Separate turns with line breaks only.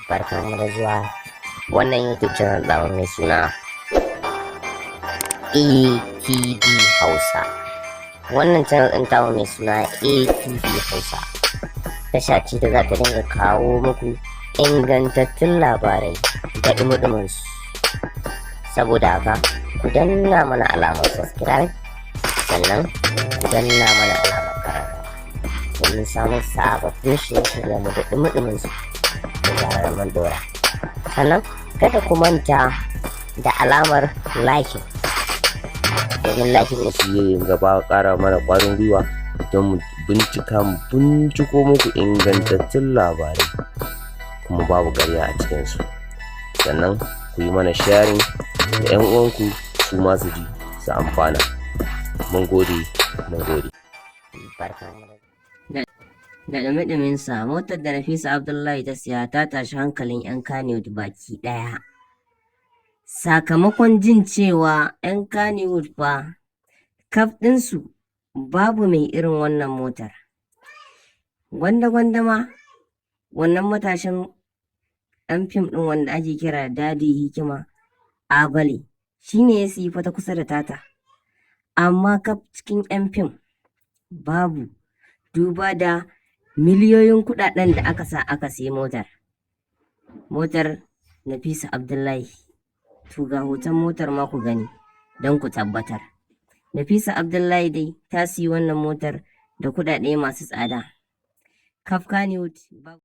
Barkanmu da zuwa wannan YouTube channel ɗawa mai suna ATV Hausa. Wannan channel ɗin tawa mai suna ATV Hausa tasha ce da za ta dinga kawo muku ingantattun labarai da ɗumi su. Saboda haka ku danna mana alamar subscribe, sannan ku danna mana alamar karara domin samun sababbin shirye-shiryen mu da ɗumi su da zarar mun dora. Sannan kada ku manta da alamar like, domin like ne su yi gaba ƙara mana ƙwarin gwiwa don mu binciko muku ingantattun labarai kuma babu ƙarya a cikinsu. Sannan ku yi mana sharing da 'yan uwanku su ma su ji su amfana. Mun gode.
Da ɗumi sa, motar da Nafisa Abdullahi ta siya ta tashi hankalin 'yan Kannywood baki ɗaya. Sakamakon jin cewa 'yan Kannywood fa kaf ɗinsu babu mai irin wannan motar. Gwanda ma wannan matashin ɗan fim ɗin wanda ake kira Dadi Hikima Abale shi ne ya siyi fata kusa da tata. Amma kaf cikin 'yan fim babu, duba da miliyoyin kuɗaɗen da aka sa aka siyi motar Nafisa Abdullahi. To ga hoton motar ma ku gani don ku tabbatar. Nafisa Abdullahi dai ta siyi wannan motar da kuɗaɗe masu tsada. Kaf Kannywood babu